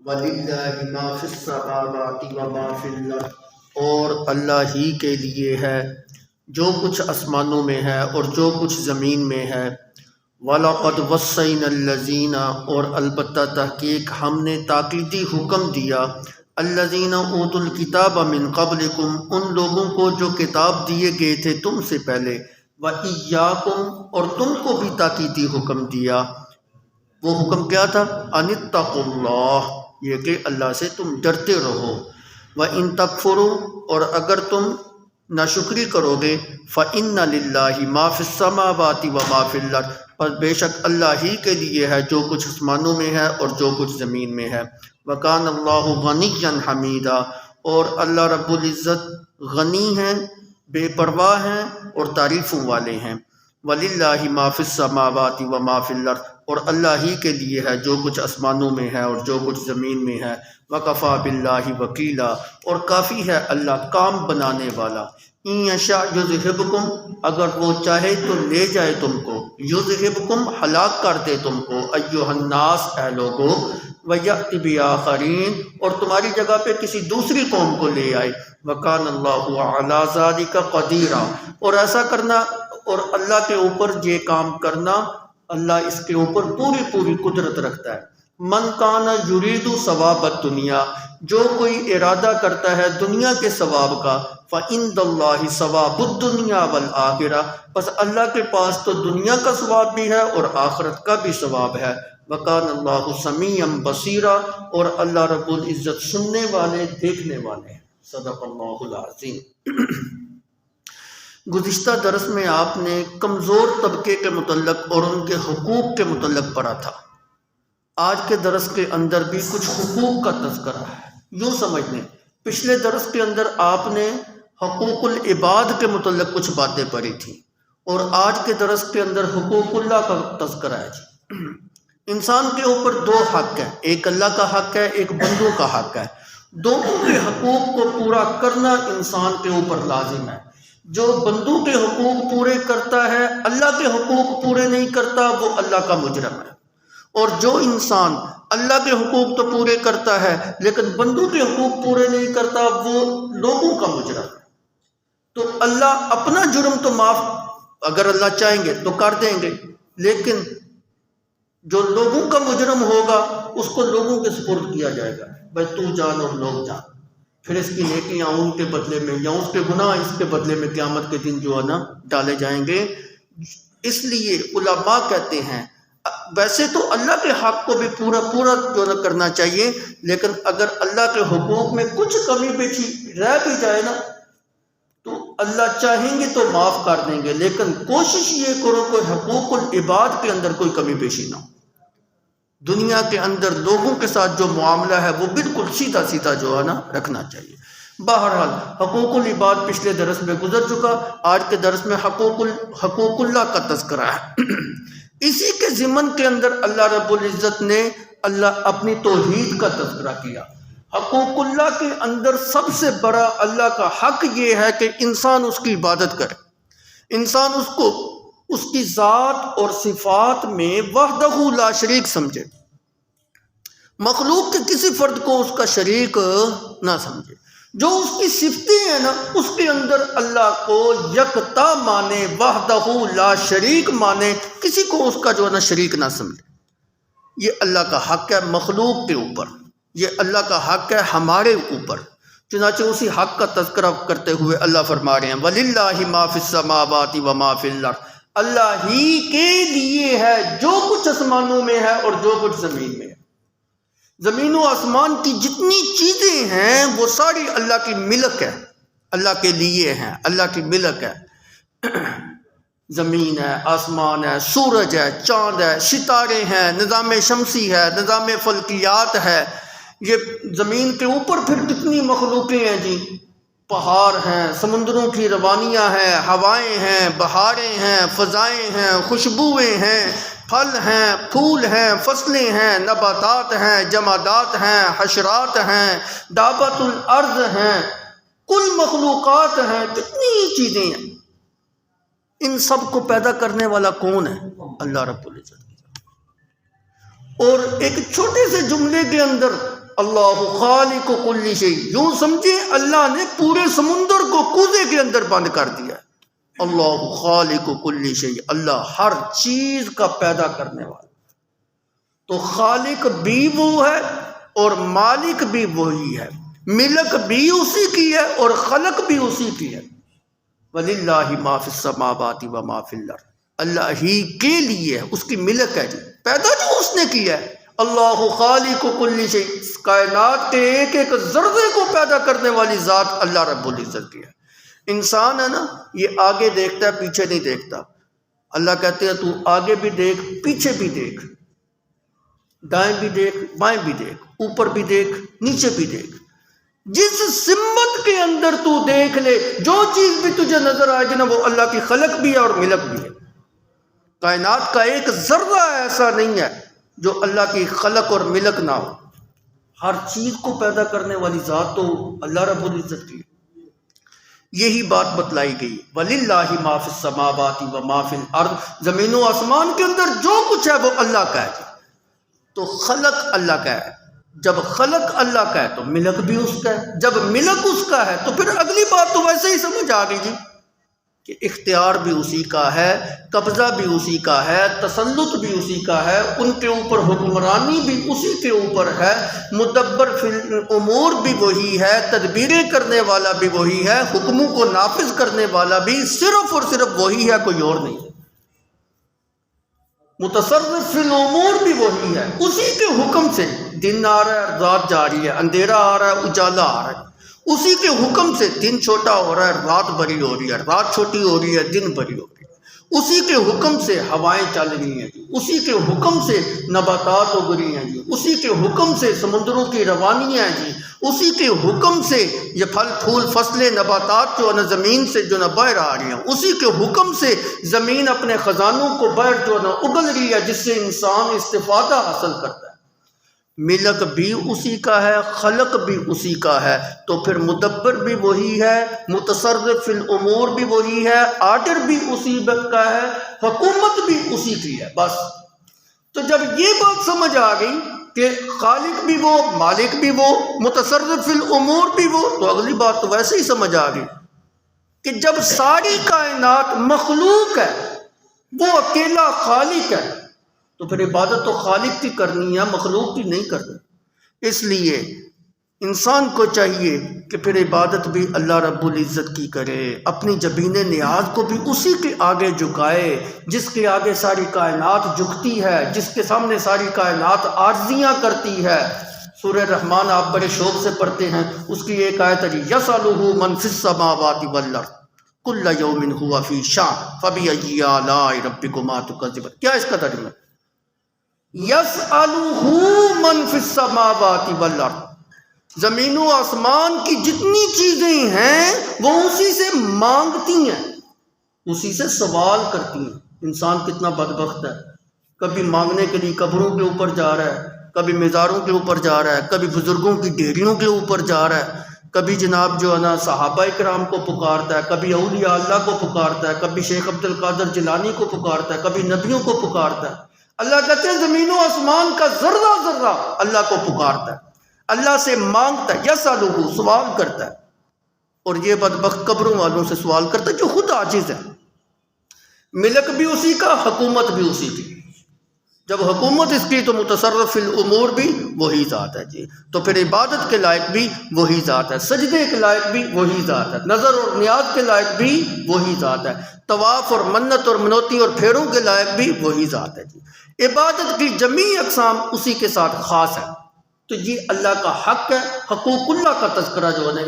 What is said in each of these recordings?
وَلِلَّهِ مَا فِي السَّمَاوَاتِ وَمَا فِي الْأَرْضِ، اور اللہ ہی کے لیے ہے جو کچھ آسمانوں میں ہے اور جو کچھ زمین میں ہے۔ وَلَقَدْ وَصَّيْنَا الَّذِينَ، اور البتہ تحقیق ہم نے تاکیدی حکم دیا، الَّذِينَ أُوتُوا الْكِتَابَ مِن قَبْلِكُمْ، ان لوگوں کو جو کتاب دیے گئے تھے تم سے پہلے، وَإِيَّاكُمْ، اور تم کو بھی تاکیدی حکم دیا۔ وہ حکم کیا تھا؟ ان اتقوا اللہ، یہ کہ اللہ سے تم ڈرتے رہو۔ وَإِن تَكْفُرُوا، اور اگر تم ناشکری کرو گے، فَإِنَّ لِلَّهِ مَا فِي السَّمَاوَاتِ وَمَا فِي الْأَرْضِ، پر بے شک اللہ ہی کے لیے ہے جو کچھ آسمانوں میں ہے اور جو کچھ زمین میں ہے۔ وَكَانَ اللَّهُ غَنِيًّا حَمِيدًا، اور اللہ رب العزت غنی ہیں، بے پرواہ ہیں اور تعریفوں والے ہیں۔ وَلِلَّهِ مَا فِي السَّمَاوَاتِ وَمَا فِي الْأَرْضِ، اور اللہ ہی کے لیے ہے جو کچھ آسمانوں میں ہے اور جو کچھ زمین میں ہے۔ وَكَفَى بِاللَّهِ وَكِيلًا، اور کافی ہے اللہ کام بنانے والا۔ إِن يَشَأْ يُذْهِبْكُمْ، اگر وہ چاہے تو لے جائے تم کو، یذہبکم ہلاک کر دے تم کو، ایھا الناس اے لوگو، وَيَأْتِ بِآخَرِین، اور تمہاری جگہ پہ کسی دوسری قوم کو لے آئے۔ وَكَانَ اللَّهُ عَلَىٰ ذَلِكَ قَدِيرًا، اور ایسا کرنا اور اللہ کے اوپر یہ کام کرنا، اللہ اس کے اوپر پوری قدرت رکھتا ہے۔ من کان یرید ثواب الدنیا، جو کوئی ارادہ کرتا ہے دنیا کے ثواب کا، فعند اللہ ثواب الدنیا والآخرہ، بس اللہ کے پاس تو دنیا کا ثواب بھی ہے اور آخرت کا بھی ثواب ہے۔ وکان اللہ سمیعا بصیرا، اور اللہ رب العزت سننے والے دیکھنے والے ہیں۔ صدق اللہ العظیم۔ گزشتہ درس میں آپ نے کمزور طبقے کے متعلق اور ان کے حقوق کے متعلق پڑھا تھا۔ آج کے درس کے اندر بھی کچھ حقوق کا تذکرہ ہے۔ یوں سمجھ لیں، پچھلے درس کے اندر آپ نے حقوق العباد کے متعلق کچھ باتیں پڑھی تھیں، اور آج کے درس کے اندر حقوق اللہ کا تذکرہ ہے۔ انسان کے اوپر دو حق ہیں، ایک اللہ کا حق ہے، ایک بندوں کا حق ہے۔ دونوں کے حقوق کو پورا کرنا انسان کے اوپر لازم ہے۔ جو بندوں کے حقوق پورے کرتا ہے، اللہ کے حقوق پورے نہیں کرتا، وہ اللہ کا مجرم ہے۔ اور جو انسان اللہ کے حقوق تو پورے کرتا ہے لیکن بندوں کے حقوق پورے نہیں کرتا، وہ لوگوں کا مجرم ہے۔ تو اللہ اپنا جرم تو معاف اگر اللہ چاہیں گے تو کر دیں گے، لیکن جو لوگوں کا مجرم ہوگا اس کو لوگوں کے سپرد کیا جائے گا، بھائی تو جان اور لوگ جان، پھر اس کی نیکیاں ان کے بدلے میں یا اس کے گناہ اس کے بدلے میں قیامت کے دن جو ہے نا ڈالے جائیں گے۔ اس لیے علماء کہتے ہیں ویسے تو اللہ کے حق کو بھی پورا جو ہے کرنا چاہیے، لیکن اگر اللہ کے حقوق میں کچھ کمی بیشی رہ بھی جائے نا تو اللہ چاہیں گے تو معاف کر دیں گے، لیکن کوشش یہ کرو کہ حقوق العباد کے اندر کوئی کمی بیشی نہ ہو۔ دنیا کے اندر لوگوں کے ساتھ جو معاملہ ہے وہ بالکل سیدھا جو ہے نا رکھنا چاہیے۔ بہرحال حقوق العباد پچھلے درس میں گزر چکا، آج کے درس میں حقوق اللہ کا تذکرہ ہے۔ اسی کے ضمن کے اندر اللہ رب العزت نے اپنی توحید کا تذکرہ کیا۔ حقوق اللہ کے اندر سب سے بڑا اللہ کا حق یہ ہے کہ انسان اس کی عبادت کرے، انسان اس کی ذات اور صفات میں وحدہ لا شریک سمجھے، مخلوق کے کسی فرد کو اس کا شریک نہ سمجھے۔ جو اس کی صفتیں ہیں نا اس کے اندر اللہ کو یکتا مانے، وحدہ لا شریک مانے، کسی کو اس کا جو ہے نا شریک نہ سمجھے۔ یہ اللہ کا حق ہے مخلوق کے اوپر، یہ اللہ کا حق ہے ہمارے اوپر۔ چنانچہ اسی حق کا تذکرہ کرتے ہوئے اللہ فرما رہے ہیں وَلِلَّهِ مَا فِي السَّمَاوَاتِ وَمَا فِي الْأَرْضِ، اللہ ہی کے لیے ہے جو کچھ آسمانوں میں ہے اور جو کچھ زمین میں ہے۔ زمین و آسمان کی جتنی چیزیں ہیں وہ ساری اللہ کی ملک ہے، اللہ کے لیے ہیں، اللہ کی ملک ہے۔ زمین ہے، آسمان ہے، سورج ہے، چاند ہے، ستارے ہیں، نظام شمسی ہے، نظام فلکیات ہے۔ یہ زمین کے اوپر پھر کتنی مخلوقیں ہیں جی، پہاڑ ہیں، سمندروں کی روانیاں ہیں، ہوائیں ہیں، بہاریں ہیں، فضائیں ہیں، خوشبوئیں ہیں، پھل ہیں، پھول ہیں، فصلیں ہیں، نباتات ہیں، جمادات ہیں، حشرات ہیں، دابۃ الارض ہیں، کل مخلوقات ہیں، کتنی چیزیں ہیں۔ ان سب کو پیدا کرنے والا کون ہے؟ اللہ رب العزت۔ اور ایک چھوٹے سے جملے کے اندر اللہ خالق کل شیء، یوں سمجھے اللہ نے پورے سمندر کو کوزے کے اندر بند کر دیا ہے۔ اللہ خالق کل شیء، اللہ ہر چیز کا پیدا کرنے والا۔ تو خالق بھی وہ ہے اور مالک بھی وہی ہے، ملک بھی اسی کی ہے اور خلق بھی اسی کی ہے۔ وَلِلَّهِ مَا فِي السَّمَاوَاتِ وَمَا فِي الْأَرْضِ، اللہ ہی کے لیے ہے، اس کی ملک ہے جی، پیدا جو اس نے کیا ہے۔ اللہ خالق کل شیء، کائنات کے ایک ایک ذرے کو پیدا کرنے والی ذات اللہ رب العزت کی ہے۔ انسان ہے نا، یہ آگے دیکھتا ہے پیچھے نہیں دیکھتا۔ اللہ کہتے ہیں تو آگے بھی دیکھ پیچھے بھی دیکھ، دائیں بھی دیکھ بائیں بھی دیکھ، اوپر بھی دیکھ نیچے بھی دیکھ، جس سمت کے اندر تو دیکھ لے، جو چیز بھی تجھے نظر آئے گی نا وہ اللہ کی خلق بھی ہے اور ملک بھی ہے۔ کائنات کا ایک ذرہ ایسا نہیں ہے جو اللہ کی خلق اور ملک نہ ہو۔ ہر چیز کو پیدا کرنے والی ذات تو اللہ رب العزت کی ہے۔ یہی بات بتلائی گئی، وَلِلَّهِ مَا فِي السَّمَاوَاتِ وَمَا فِي الْأَرْضِ، زمین و آسمان کے اندر جو کچھ ہے وہ اللہ کا ہے۔ تو خلق اللہ کا ہے، جب خلق اللہ کا ہے تو ملک بھی اس کا ہے، جب ملک اس کا ہے تو پھر اگلی بات تو ویسے ہی سمجھ آ گئی جی کہ اختیار بھی اسی کا ہے، قبضہ بھی اسی کا ہے، تسلط بھی اسی کا ہے، ان کے اوپر حکمرانی بھی اسی کے اوپر ہے، مدبر فی الامور بھی وہی ہے، تدبیریں کرنے والا بھی وہی ہے، حکموں کو نافذ کرنے والا بھی صرف اور صرف وہی ہے، کوئی اور نہیں۔ متصرف فی الامور بھی وہی ہے، اسی کے حکم سے دن آ رہا ہے رات جا رہی ہے، اندھیرا آ رہا ہے اجالا آ رہا ہے، اسی کے حکم سے دن چھوٹا ہو رہا ہے رات بڑی ہو رہی ہے، رات چھوٹی ہو رہی ہے دن بڑی ہو رہی ہے، اسی کے حکم سے ہوائیں چل رہی ہیں جی، اسی کے حکم سے نباتات اگ رہی ہیں جی، اسی کے حکم سے سمندروں کی روانیاں ہیں جی، اسی کے حکم سے یہ پھل پھول فصلیں نباتات جو ہے نا زمین سے جو نا باہر آ رہی ہیں، اسی کے حکم سے زمین اپنے خزانوں کو باہر جو ہے نا اگل رہی ہے، جس سے انسان استفادہ حاصل کرتا ہے۔ ملک بھی اسی کا ہے، خلق بھی اسی کا ہے، تو پھر مدبر بھی وہی ہے، متصرف فی الامور بھی وہی ہے، آرڈر بھی اسی کا ہے، حکومت بھی اسی کی ہے۔ بس تو جب یہ بات سمجھ آ گئی کہ خالق بھی وہ، مالک بھی وہ، متصرف فی الامور بھی وہ، تو اگلی بات تو ویسے ہی سمجھ آ گئی کہ جب ساری کائنات مخلوق ہے، وہ اکیلا خالق ہے، تو پھر عبادت تو خالق کی کرنی ہے، مخلوق کی نہیں کرنی۔ اس لیے انسان کو چاہیے کہ پھر عبادت بھی اللہ رب العزت کی کرے، اپنی جبین نیاز کو بھی اسی کے آگے جھکائے جس کے آگے ساری کائنات جھکتی ہے، جس کے سامنے ساری کائنات عارضیاں کرتی ہے۔ سورہ رحمان آپ بڑے شوق سے پڑھتے ہیں، اس کی ایک آیت ہے یسألہ من فی السماوات والارض کل یوم ہوا فی شأن فبأی آلاء ربکما تکذبان۔ کیا اس کا ترجمہ ہے؟ یسألہ من فی السماوات والارض، زمین و آسمان کی جتنی چیزیں ہیں وہ اسی سے مانگتی ہیں، اسی سے سوال کرتی ہیں۔ انسان کتنا بدبخت ہے، کبھی مانگنے کے لیے قبروں کے اوپر جا رہا ہے، کبھی مزاروں کے اوپر جا رہا ہے، کبھی بزرگوں کی ڈیریوں کے اوپر جا رہا ہے، کبھی جناب جو ہے نا صحابہ کرام کو پکارتا ہے، کبھی اولیاء اللہ کو پکارتا ہے، کبھی شیخ عبد القادر جیلانی کو پکارتا ہے، کبھی نبیوں کو پکارتا ہے۔ اللہ کہتے ہیں زمین و آسمان کا ذرہ ذرہ اللہ کو پکارتا ہے، اللہ سے مانگتا ہے، یسألہ سوال کرتا ہے، اور یہ بدبخت قبروں والوں سے سوال کرتا ہے جو خود عاجز ہے۔ ملک بھی اسی کا، حکومت بھی اسی کی، جب حکومت اس کی تو متصرف فی الامور بھی وہی ذات ہے جی، تو پھر عبادت کے لائق بھی وہی ذات ہے، سجدے کے لائق بھی وہی ذات ہے، نظر اور نیاز کے لائق بھی وہی ذات ہے، طواف اور منت اور منوتی اور پھیروں کے لائق بھی وہی ذات ہے جی۔ عبادت کی جمیع اقسام اسی کے ساتھ خاص ہے، تو یہ اللہ کا حق ہے۔ حقوق اللہ کا تذکرہ جو ہے نا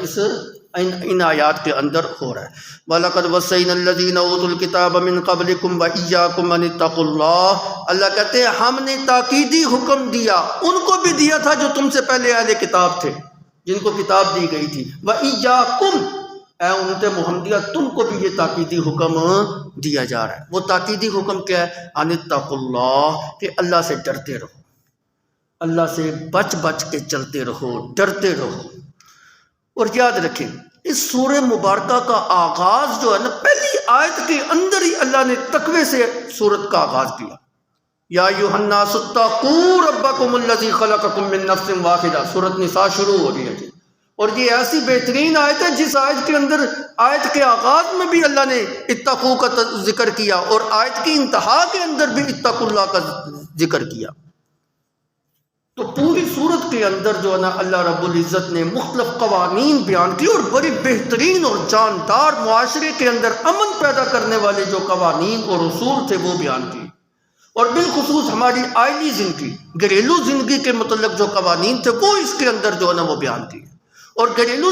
ان آیات کے اندر ہو رہا ہے۔ وَلَقَدْ وَصَّيْنَا الَّذِينَ أُوتُوا الْكِتَابَ مِنْ قَبْلِكُمْ وَإِيَّاكُمْ أَنِ اتَّقُوا اللَّهَ، اللہ کہتے ہیں ہم نے تاکیدی حکم دیا، ان کو بھی دیا تھا جو تم سے پہلے اہل کتاب تھے، جن کو کتاب دی گئی تھی، وَإِيَّاكُمْ، اے امت محمدیہ تم کو بھی یہ تاکیدی حکم دیا جا رہا ہے۔ وہ تاکیدی حکم کیا ہے؟ أَنِ اتَّقُوا اللَّهَ، کہ اللہ سے ڈرتے رہو، اللہ سے بچ بچ کے چلتے رہو، ڈرتے رہو۔ اور یاد رکھیں اس سورہ مبارکہ کا آغاز جو ہے نا، پہلی آیت کے اندر ہی اللہ نے تقوی سے سورت کا آغاز کیا۔ یا ایھا الناس اتقوا ربکم الذی خلقکم من نفس واحدہ، سورۃ نساء شروع ہو رہی ہے جی۔ اور یہ ایسی بہترین آیت ہے جس آیت کے اندر، آیت کے آغاز میں بھی اللہ نے اتقوا کا ذکر کیا اور آیت کی انتہا کے اندر بھی اتقوا اللہ کا ذکر کیا۔ تو پوری صورت کے اندر جو ہے نا اللہ رب العزت نے مختلف قوانین بیان کی، اور بڑی بہترین اور جاندار معاشرے کے اندر امن پیدا کرنے والے جو قوانین اور اصول تھے وہ بیان کی، اور بالخصوص ہماری آئلی زندگی، گھریلو زندگی کے متعلق جو قوانین تھے وہ اس کے اندر جو ہے نا وہ بیان کی۔ اور گھریلو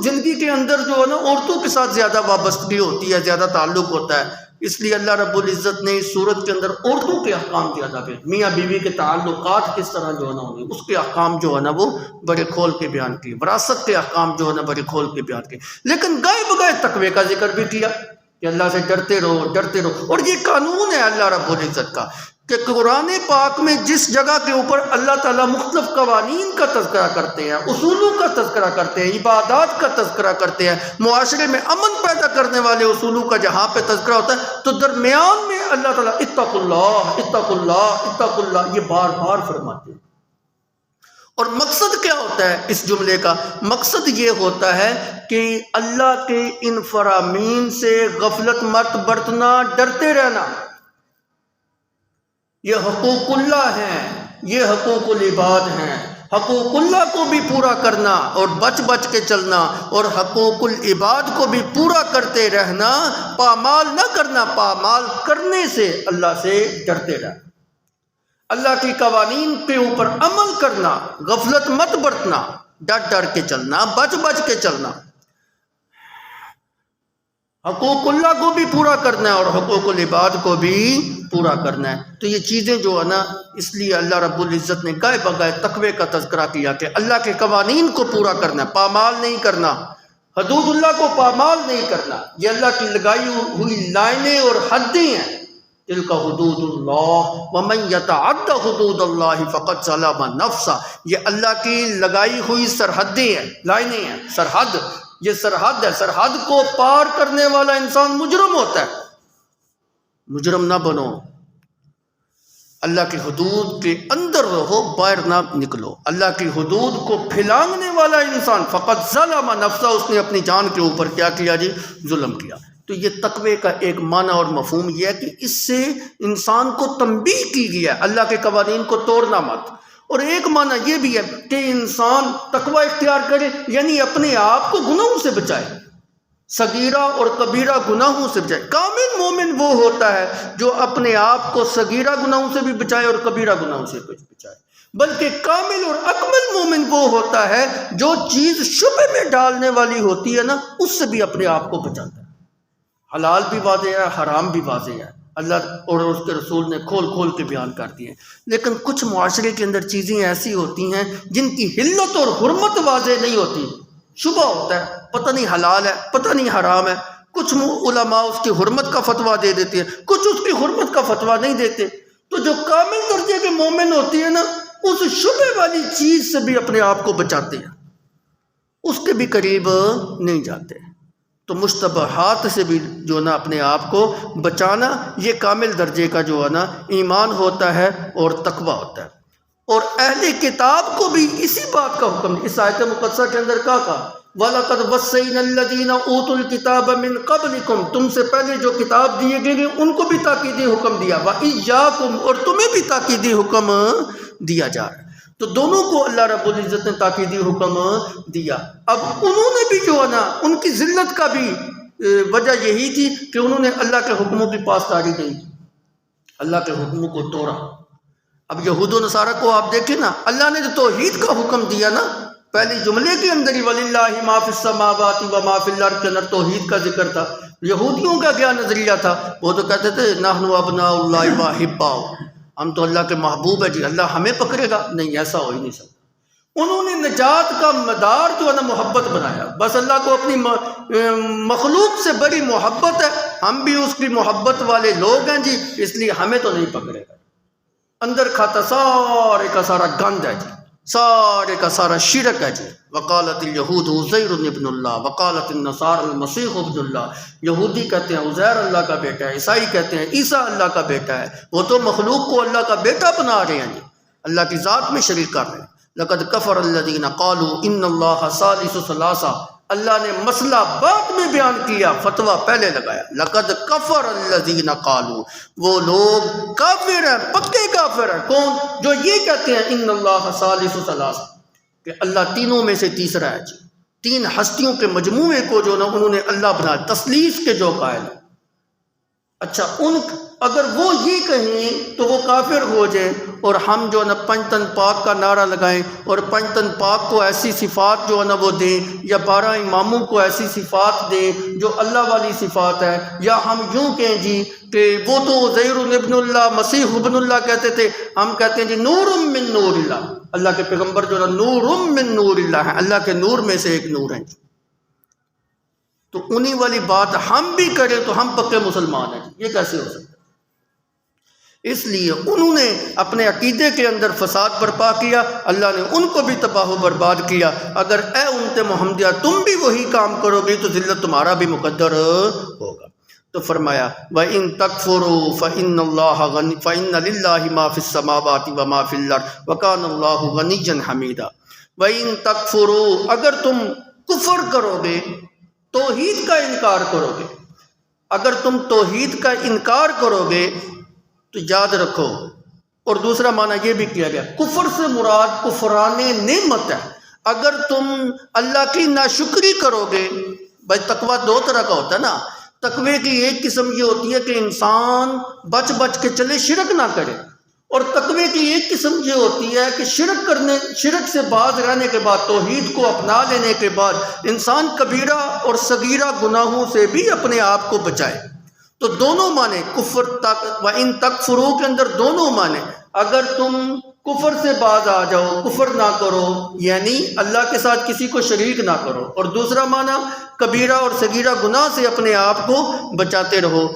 زندگی کے اندر جو ہے نا عورتوں کے ساتھ زیادہ وابستگی ہوتی ہے، زیادہ تعلق ہوتا ہے، اس لیے اللہ رب العزت نے اس صورت کے اندر عورتوں کے احکام زیادہ پہ، میاں بیوی کے تعلقات کس طرح جو ہے نا ہونے، اس کے احکام جو ہے نا وہ بڑے کھول کے بیان کیے، وراثت کے احکام جو ہے نا بڑے کھول کے بیان کیے، لیکن گائے بگائے تقوی کا ذکر بھی کیا کہ اللہ سے ڈرتے رہو ڈرتے رہو۔ اور یہ قانون ہے اللہ رب العزت کا کہ قرآن پاک میں جس جگہ کے اوپر اللہ تعالیٰ مختلف قوانین کا تذکرہ کرتے ہیں، اصولوں کا تذکرہ کرتے ہیں، عبادات کا تذکرہ کرتے ہیں، معاشرے میں امن پیدا کرنے والے اصولوں کا جہاں پہ تذکرہ ہوتا ہے، تو درمیان میں اللہ تعالیٰ اتقوا اللہ اتقوا اللہ اتقوا اللہ یہ بار بار فرماتے ہیں۔ اور مقصد کیا ہوتا ہے اس جملے کا؟ مقصد یہ ہوتا ہے کہ اللہ کے ان فرامین سے غفلت مت برتنا، ڈرتے رہنا۔ یہ حقوق اللہ ہیں، یہ حقوق العباد ہیں، حقوق اللہ کو بھی پورا کرنا اور بچ بچ کے چلنا، اور حقوق العباد کو بھی پورا کرتے رہنا، پامال نہ کرنا، پامال کرنے سے اللہ سے ڈرتے رہنا، اللہ کی قوانین کے اوپر عمل کرنا، غفلت مت برتنا، ڈر ڈر کے چلنا، بچ بچ کے چلنا، حقوق اللہ کو بھی پورا کرنا ہے اور حقوق العباد کو بھی پورا کرنا ہے۔ تو یہ چیزیں جو ہے نا، اس لیے اللہ رب العزت نے گائے بگائے تقوی کا تذکرہ کیا کہ اللہ کے قوانین کو پورا کرنا ہے، پامال نہیں کرنا، حدود اللہ کو پامال نہیں کرنا۔ یہ اللہ کی لگائی ہوئی لائنیں اور حدیں ہیں، تلک حدود اللہ ومن یتعد حدود اللہ فقد ظلم نفسہ، یہ اللہ کی لگائی ہوئی سرحدیں ہیں، لائنیں ہیں، سرحد، یہ سرحد ہے، سرحد کو پار کرنے والا انسان مجرم ہوتا ہے۔ مجرم نہ بنو، اللہ کی حدود کے اندر رہو، باہر نہ نکلو۔ اللہ کی حدود کو پھلانگنے والا انسان فقط ظلم نفسہ، اس نے اپنی جان کے اوپر کیا کیا جی؟ ظلم کیا۔ تو یہ تقوی کا ایک معنی اور مفہوم یہ ہے کہ اس سے انسان کو تنبیہ کی گیا ہے اللہ کے قوانین کو توڑنا مت۔ اور ایک معنی یہ بھی ہے کہ انسان تقوی اختیار کرے، یعنی اپنے آپ کو گناہوں سے بچائے، صغیرہ اور کبیرہ گناہوں سے بچائے۔ کامل مومن وہ ہوتا ہے جو اپنے آپ کو صغیرہ گناہوں سے بھی بچائے اور کبیرہ گناہوں سے بھی بچائے، بلکہ کامل اور اکمل مومن وہ ہوتا ہے جو چیز شبہ میں ڈالنے والی ہوتی ہے نا، اس سے بھی اپنے آپ کو بچاتا ہے۔ حلال بھی واضح ہے، حرام بھی واضح ہے، اللہ اور اس کے رسول نے کھول کھول کے بیان کر دیے ہیں، لیکن کچھ معاشرے کے اندر چیزیں ایسی ہوتی ہیں جن کی حلت اور حرمت واضح نہیں ہوتی، شبہ ہوتا ہے، پتہ نہیں حلال ہے، پتہ نہیں حرام ہے۔ کچھ علماء اس کی حرمت کا فتویٰ دے دیتے ہیں، کچھ اس کی حرمت کا فتویٰ نہیں دیتے۔ تو جو کامل درجے کے مومن ہوتی ہے نا، اس شبہ والی چیز سے بھی اپنے آپ کو بچاتے ہیں، اس کے بھی قریب نہیں جاتے۔ تو مشتبہات سے بھی جو نا اپنے آپ کو بچانا، یہ کامل درجے کا جو ہے نا ایمان ہوتا ہے اور تقوی ہوتا ہے۔ اور اہل کتاب کو بھی اسی بات کا حکم، اس آیت مقدسہ کے اندر کہا وَلَقَدْ وَصَّيْنَا الَّذِينَ أُوتُوا الْكِتَابَ مِنْ قَبْلِكُمْ، تم سے پہلے جو کتاب دیے گئے ان کو بھی تاکیدی حکم دیا، وَإِيَّاكُمْ، اور تمہیں بھی تاکیدی حکم دیا جا رہا ہے۔ تو دونوں کو اللہ رب العزت نے تاکیدی حکم دیا۔ اب انہوں نے بھی جو ہے نا، ان کی ذلت کا بھی وجہ یہی تھی کہ انہوں نے اللہ کے حکموں کی پاسداری نہیں کی، اللہ کے حکموں کو توڑا۔ اب یہود و نصارہ کو آپ دیکھیں نا، اللہ نے جو توحید کا حکم دیا نا، پہلے جملے کے اندر ہی وَلِلَّهِ مَا فِي السَّمَاوَاتِ وَمَا فِي الْأَرْضِ کے اندر توحید کا ذکر تھا۔ یہودیوں کا کیا نظریہ تھا؟ وہ تو کہتے تھے نَحْنُ أَبْنَاءُ اللَّهِ وَأَحِبَّاؤُهُ، ہم تو اللہ کے محبوب ہے جی، اللہ ہمیں پکڑے گا؟ نہیں، ایسا ہو ہی نہیں سکتا۔ انہوں نے نجات کا مدار جو ہے نا محبت بنایا، بس اللہ کو اپنی مخلوق سے بڑی محبت ہے، ہم بھی اس کی محبت والے لوگ ہیں جی، اس لیے ہمیں تو نہیں پکڑے گا۔ اندر کھاتا سارے کا سارا گند ہے جی، سارے کا سارا شرک ہے جی. وقالت الیہود عزیر ابن اللہ وقالت النصارى المسیح ابن اللہ. یہودی کہتے ہیں عزیر اللہ کا بیٹا ہے، عیسائی کہتے ہیں عیسیٰ اللہ کا بیٹا ہے. وہ تو مخلوق کو اللہ کا بیٹا بنا رہے ہیں جی، اللہ کی ذات میں شریک کر رہے ہیں. لقد کفر الذین قالوا ان اللہ ثالث ثلاثہ. اللہ نے مسئلہ بعد میں بیان کیا، فتویٰ پہلے لگایا. لقد کفر الذین قالوا، وہ لوگ کافر ہیں، پکے کافر ہیں. کون؟ جو یہ کہتے ہیں ان اللہ ثالث ثلاثہ، کہ اللہ تینوں میں سے تیسرا ہے جی. تین ہستیوں کے مجموعے کو جو نا انہوں نے اللہ بنایا، تثلیث کے جو قائل ہیں. اچھا اگر وہ یہ کہیں تو وہ کافر ہو جائے، اور ہم جو ہے نا پنجتن پاک کا نعرہ لگائیں اور پنجتن پاک کو ایسی صفات جو ہے نا وہ دیں، یا 12 اماموں کو ایسی صفات دیں جو اللہ والی صفات ہے، یا ہم یوں کہیں جی کہ وہ تو عزیر ابن اللہ مسیح ابن اللہ کہتے تھے، ہم کہتے ہیں جی نور من نور اللہ. اللہ کے پیغمبر جو ہے نور من نور اللہ ہیں، اللہ کے نور میں سے ایک نور ہیں. تو انہی والی بات ہم بھی کریں تو ہم پکے مسلمان ہیں. یہ کیسے ہو سکتا ہے؟ اس لیے انہوں نے اپنے عقیدے کے اندر فساد برپا کیا، اللہ نے ان کو بھی تباہ و برباد کیا. اگر اے امت محمدیہ تم بھی وہی کام کرو گے تو ذلت تمہارا بھی مقدر ہوگا. تو فرمایا وَإِن تَكْفُرُوا فَإِنَّ اللَّهَ غَنِيٌّ فَإِنَّ لِلَّهِ مَا فِي السَّمَاوَاتِ وَمَا فِي الْأَرْضِ وَكَانَ اللَّهُ غَنِيًّا حَمِيدًا. وَإِن تَكْفُرُوا، اگر تم کفر کرو گے، توحید کا انکار کرو گے، اگر تم توحید کا انکار کرو گے تو یاد رکھو. اور دوسرا معنی یہ بھی کیا گیا، کفر سے مراد کفران نعمت ہے. اگر تم اللہ کی ناشکری کرو گے، بھائی تقوی 2 طرح کا ہوتا ہے نا. تقوی کی ایک قسم یہ ہوتی ہے کہ انسان بچ بچ کے چلے، شرک نہ کرے. اور تقوی کی ایک قسم یہ ہوتی ہے کہ شرک سے باز رہنے کے بعد، توحید کو اپنا لینے کے بعد انسان کبیرہ اور صغیرہ گناہوں سے بھی اپنے آپ کو بچائے. تو دونوں معنی کفر وَإِن تَكْفُرُوا کے اندر دونوں معنی. اگر تم کفر سے باز آ جاؤ، کفر نہ کرو، یعنی اللہ کے ساتھ کسی کو شریک نہ کرو. اور دوسرا معنی کبیرہ اور صغیرہ گناہ سے اپنے آپ کو بچاتے رہو.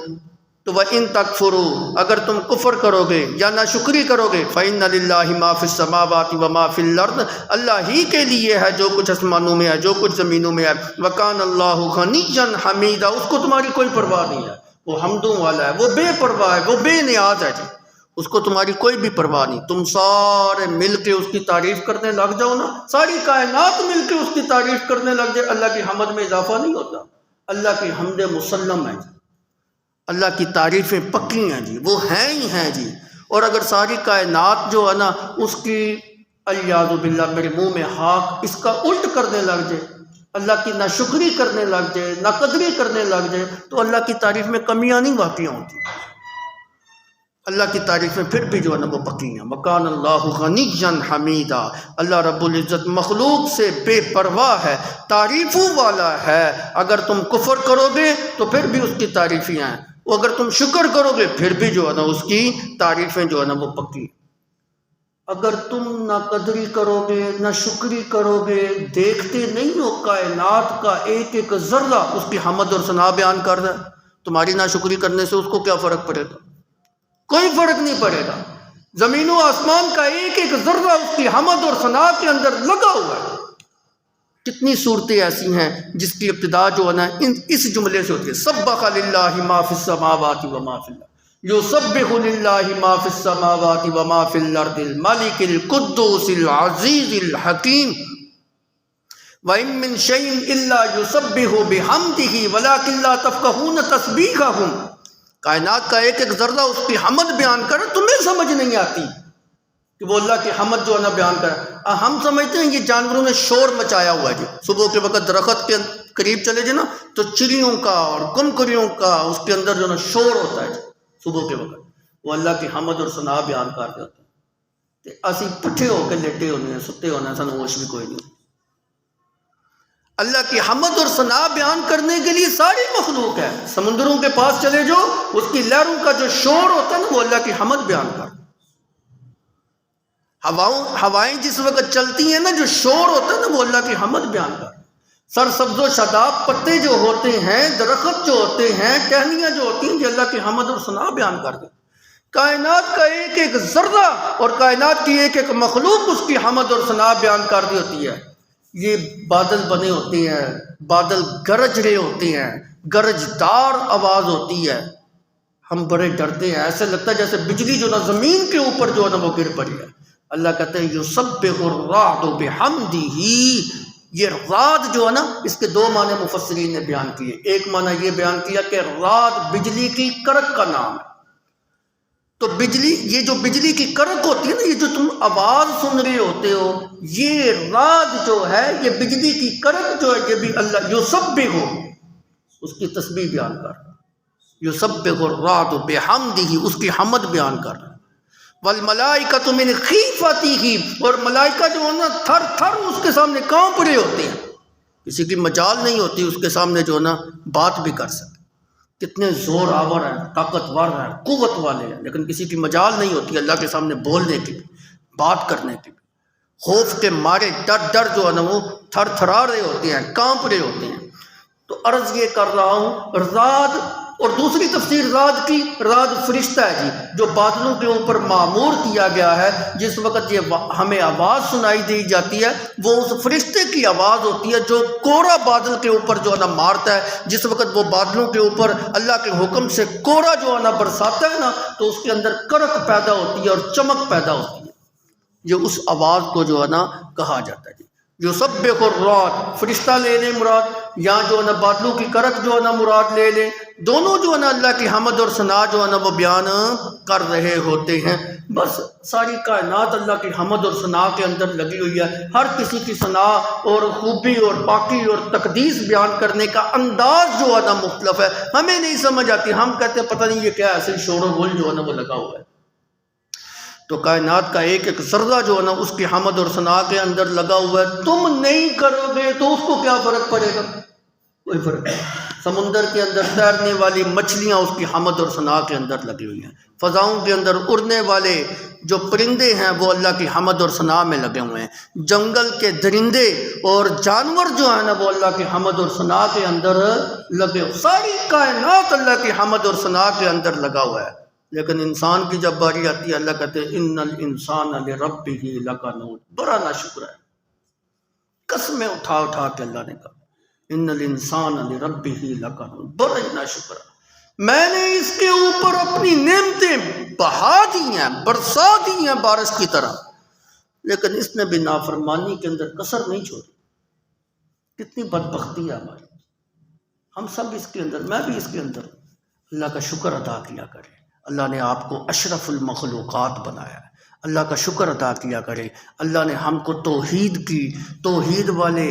تو وَإِن تَكْفُرُوا، اگر تم کفر کرو گے یا ناشکری کرو گے، فَإِنَّ لِلَّهِ مَا فِي السَّمَاوَاتِ وَمَا فِي الْأَرْضِ، اللہ ہی کے لیے ہے جو کچھ آسمانوں میں ہے، جو کچھ زمینوں میں ہے. وَكَانَ اللَّهُ غَنِيًّا حَمِيدًا، اس کو تمہاری کوئی پرواہ نہیں ہے، وہ حمدوں والا ہے، وہ بے پرواہ ہے، وہ بے نیاز ہے جی. اس کو تمہاری کوئی بھی پرواہ نہیں. تم سارے مل کے اس کی تعریف کرنے لگ جاؤ نا، ساری کائنات مل کے اس کی تعریف کرنے لگ جائے، اللہ کی حمد میں اضافہ نہیں ہوتا. اللہ کی حمد مسلم ہے جی، اللہ کی تعریفیں پکی ہیں جی، وہ ہیں ہی ہیں جی. اور اگر ساری کائنات جو ہے نا اس کی الیاذ باللہ میرے منہ میں ہاک اس کا الٹ کرنے لگ جائے، اللہ کی ناشکری کرنے لگ جائے، ناقدری کرنے لگ جائے، تو اللہ کی تعریف میں کمیاں نہیں واقع ہوتی. اللہ کی تعریفیں پھر بھی جو ہے نا وہ پکی ہیں. وَكَانَ اللَّهُ غَنِيًّا حَمِيدًا، اللہ رب العزت مخلوق سے بے پرواہ ہے، تعریفوں والا ہے. اگر تم کفر کرو گے تو پھر بھی اس کی تعریفیں ہیں، اگر تم شکر کرو گے پھر بھی جو ہے نا اس کی تعریفیں جو ہے نا وہ پکی. اگر تم نہ قدری کرو گے نہ شکری کرو گے، دیکھتے نہیں ہو کائنات کا ایک ایک ذرہ اس کی حمد اور ثنا بیان کر رہا ہے، تمہاری نہ شکری کرنے سے اس کو کیا فرق پڑے گا؟ کوئی فرق نہیں پڑے گا. زمین و آسمان کا ایک ایک ذرہ اس کی حمد اور ثنا کے اندر لگا ہوا ہے. کتنی صورتیں ایسی ہیں جس کی ابتدا جو ہے نا اس جملے سے ہوتی ہے، سبح للہ ما فی السماوات وما فی الارض، یسبح للہ ما فی السماوات وما فی الارض الملک القدوس العزیز الحکیم وَإِن مِّن شَيْءٍ إِلَّا يُسَبِّحُ بِحَمْدِهِ وَلَٰكِن لَّا تَفْقَهُونَ تَسْبِيحَهُمْ. کائنات کا ایک ایک ذرہ اس کی حمد بیان کر، تمہیں سمجھ نہیں آتی کہ وہ اللہ کی حمد جو ہے نا بیان کر. ہم سمجھتے ہیں یہ جانوروں نے شور مچایا ہوا ہے جی. صبح کے وقت درخت کے قریب چلے جائے نا تو چڑیوں کا اور کنکریوں کا اس کے اندر جو ہے نا شور ہوتا ہے جی. صبح کے وقت وہ اللہ کی حمد اور ثنا بیان کر رہے ہوتے ہیں، اسی پٹھے ہو کے لیٹے ہونے ہیں، ستے ہونے ہیں، سن ہوش بھی کوئی نہیں. اللہ کی حمد اور ثنا بیان کرنے کے لیے ساری مخلوق ہے. سمندروں کے پاس چلے جو اس کی لہروں کا جو شور ہوتا ہے نا وہ اللہ کی حمد بیان کر. ہوائیں جس وقت چلتی ہیں نا جو شور ہوتا ہے نا وہ اللہ کی حمد بیان کر. سرسبز و شاداب پتے جو ہوتے ہیں، درخت جو ہوتے ہیں، ٹہنیاں جو ہوتی ہیں، یہ اللہ کی حمد اور ثنا بیان کر دیں. کائنات کا ایک ایک ذرہ اور کائنات کی ایک ایک مخلوق اس کی حمد اور ثنا بیان کر رہی ہوتی ہے۔ یہ بادل بنے ہوتے ہیں، بادل گرج رہے ہوتے ہیں، گرجدار آواز ہوتی ہے، ہم بڑے ڈرتے ہیں، ایسے لگتا ہے جیسے بجلی جو نا زمین کے اوپر جو ہے نا وہ گر پڑی ہے۔ اللہ کہتے ہیں یسبح الرعد بحمدہ، یہ رعد جو ہے نا اس کے دو معنی مفسرین نے بیان کیے۔ ایک معنی یہ بیان کیا کہ رعد بجلی کی کڑک کا نام ہے، تو بجلی، یہ جو بجلی کی کڑک ہوتی ہے نا، یہ جو تم آواز سن رہے ہوتے ہو، یہ رعد جو ہے، یہ بجلی کی کڑک جو ہے، یہ بھی اللہ یسبح، اس کی تسبیح بیان کر رہا ہے۔ یسبح الرعد بحمدہ، اس کی حمد بیان کر رہا ہے۔ والملائکۃ من خیفتہ، اور ملائکہ جو ہے نا تھر تھر اس کے سامنے کانپ رہے ہوتے ہیں، کسی کی مجال نہیں ہوتی اس کے سامنے جو ہے نا بات بھی کر سکے۔ کتنے زور آور ہیں، طاقتور ہیں، قوت والے ہیں، لیکن کسی کی مجال نہیں ہوتی اللہ کے سامنے بولنے کی بھی، بات کرنے کی بھی۔ خوف کے مارے ڈر جو ہے نا وہ تھر تھرا رہے ہوتے ہیں، کانپ رہے ہوتے ہیں۔ تو عرض یہ کر رہا ہوں، رعد، اور دوسری تفسیر رعد کی، رعد فرشتہ ہے جی، جو بادلوں کے اوپر معمور کیا گیا ہے۔ جس وقت یہ ہمیں آواز سنائی دی جاتی ہے، وہ اس فرشتے کی آواز ہوتی ہے جو کوڑا بادل کے اوپر جو ہے نا مارتا ہے۔ جس وقت وہ بادلوں کے اوپر اللہ کے حکم سے کوڑا جو ہے نا برساتا ہے نا، تو اس کے اندر کڑک پیدا ہوتی ہے اور چمک پیدا ہوتی ہے۔ یہ اس آواز کو جو ہے نا کہا جاتا ہے جی۔ یسبح الرعد، فرشتہ لے لیں مراد، یا جو ہے نا بادلوں کی کڑک جو ہے نا مراد لے لیں، دونوں جو ہے نا اللہ کی حمد اور ثنا جو ہے نا وہ بیان کر رہے ہوتے ہیں۔ بس ساری کائنات اللہ کی حمد اور ثنا کے اندر لگی ہوئی ہے۔ ہر کسی کی ثنا اور خوبی اور پاکی اور تقدیس بیان کرنے کا انداز جو ہے نا مختلف ہے، ہمیں نہیں سمجھ آتی، ہم کہتے ہیں پتہ نہیں یہ کیا ایسے شور و غل جو ہے نا وہ لگا ہوا ہے۔ تو کائنات کا ایک ایک ذرہ جو ہے نا اس کی حمد اور ثنا کے اندر لگا ہوا ہے۔ تم نہیں کرو گے تو اس کو کیا فرق پڑے گا؟ کوئی فرق نہیں۔ سمندر کے اندر تیرنے والی مچھلیاں اس کی حمد اور ثنا کے اندر لگی ہوئی ہیں، فضاؤں کے اندر اڑنے والے جو پرندے ہیں وہ اللہ کی حمد اور ثنا میں لگے ہوئے ہیں، جنگل کے درندے اور جانور جو ہیں نا وہ اللہ کی حمد اور ثنا کے اندر لگے ہوئے، ساری کائنات اللہ کی حمد اور ثنا کے اندر لگا ہوا ہے۔ لیکن انسان کی جب باری آتی ہے، اللہ کہتے ہیں ان الانسان لربہ لکنود، بڑا ناشکر ہے۔ قسمیں اٹھا اٹھا کے اللہ نے کہا ان الانسان لربہ لکنود، بڑا ہی ناشکر ہے۔ میں نے اس کے اوپر اپنی نعمتیں بہا دی ہیں، برسا دی ہیں بارش کی طرح، لیکن اس نے بھی نافرمانی کے اندر کسر نہیں چھوڑی۔ کتنی بدبختی ہے ہماری، ہم سب اس کے اندر، میں بھی اس کے اندر۔ اللہ کا شکر ادا کیا کرے، اللہ نے آپ کو اشرف المخلوقات بنایا ہے، اللہ کا شکر ادا کیا کرے۔ اللہ نے ہم کو توحید کی، توحید والے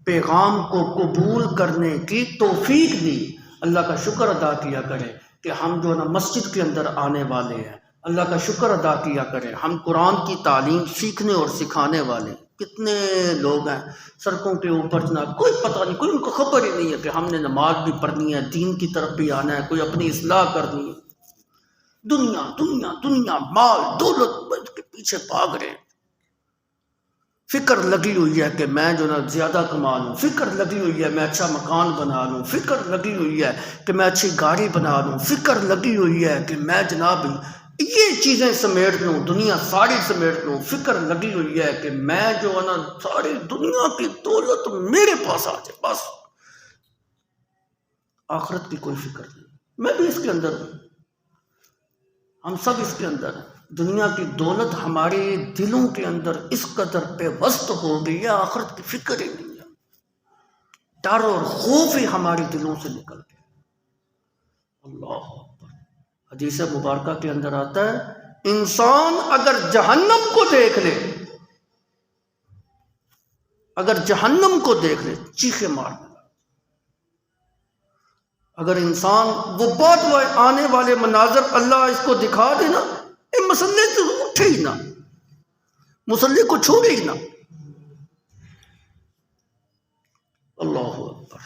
پیغام کو قبول کرنے کی توفیق دی۔ اللہ کا شکر ادا کیا کرے کہ ہم جو نا مسجد کے اندر آنے والے ہیں، اللہ کا شکر ادا کیا کرے ہم قرآن کی تعلیم سیکھنے اور سکھانے والے ہیں۔ کتنے لوگ ہیں سڑکوں کے اوپر جناب، کوئی پتہ نہیں، کوئی ان کو خبر ہی نہیں ہے کہ ہم نے نماز بھی پڑھنی ہے، دین کی طرف بھی آنا ہے، کوئی اپنی اصلاح کرنی ہے۔ دنیا دنیا دنیا، مال دولت کے پیچھے بھاگ رہے ہیں۔ فکر لگی ہوئی ہے کہ میں جو نا زیادہ کما لوں، فکر لگی ہوئی ہے میں اچھا مکان بنا لوں، فکر لگی ہوئی ہے کہ میں اچھی گاڑی بنا لوں، فکر لگی ہوئی ہے کہ میں جناب یہ چیزیں سمیٹ لوں، دنیا ساری سمیٹ لوں۔ فکر لگی ہوئی ہے کہ میں جو ہے نا ساری دنیا کی دولت میرے پاس آ جائے، بس آخرت کی کوئی فکر نہیں۔ میں بھی اس کے اندر ہوں، ہم سب اس کے اندر ہیں۔ دنیا کی دولت ہمارے دلوں کے اندر اس قدر پیوست ہو گئی ہے، آخرت کی فکر ہی نہیں ہے، ڈر اور خوف ہی ہمارے دلوں سے نکل گیا۔ اللہ اکبر۔ حدیث مبارکہ کے اندر آتا ہے انسان اگر جہنم کو دیکھ لے، اگر جہنم کو دیکھ لے چیخے مارنے لگا۔ اگر انسان وہ بعد آنے والے مناظر اللہ اس کو دکھا دے نا، مسلح سے اٹھے ہی نہ، مسلح کو چھوڑے ہی نہ۔ اللہ اکبر۔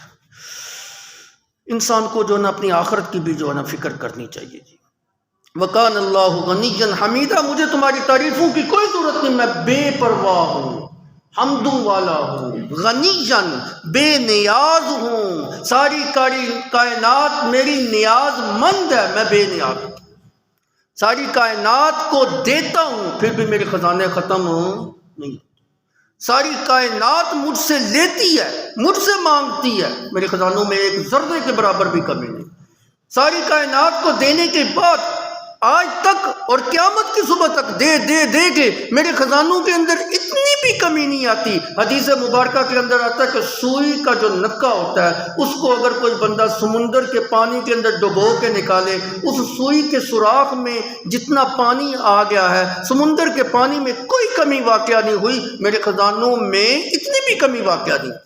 انسان کو جو نا اپنی آخرت کی بھی جو ہے نا فکر کرنی چاہیے جی۔ وَقَانَ اللَّهُ غَنِيًّا حَمِيدًا، مجھے تمہاری تعریفوں کی کوئی ضرورت نہیں، میں بے پرواہ ہوں، حمدوں والا ہوں، غنیًّا بے نیاز ہوں، ساری کائنات میری نیاز مند ہے، میں بے نیاز ہوں۔ ساری کائنات کو دیتا ہوں پھر بھی میرے خزانے ختم نہیں. ساری کائنات مجھ سے لیتی ہے، مجھ سے مانگتی ہے، میرے خزانوں میں ایک ذرے کے برابر بھی کمی نہیں. ساری کائنات کو دینے کے بعد آج تک اور قیامت کی صبح تک دے دے دے کے میرے خزانوں کے اندر اتنی بھی کمی نہیں آتی. حدیث مبارکہ کے اندر آتا ہے کہ سوئی کا جو نکا ہوتا ہے اس کو اگر کوئی بندہ سمندر کے پانی کے اندر ڈبو کے نکالے، اس سوئی کے سوراخ میں جتنا پانی آ گیا ہے، سمندر کے پانی میں کوئی کمی واقع نہیں ہوئی، میرے خزانوں میں اتنی بھی کمی واقع نہیں.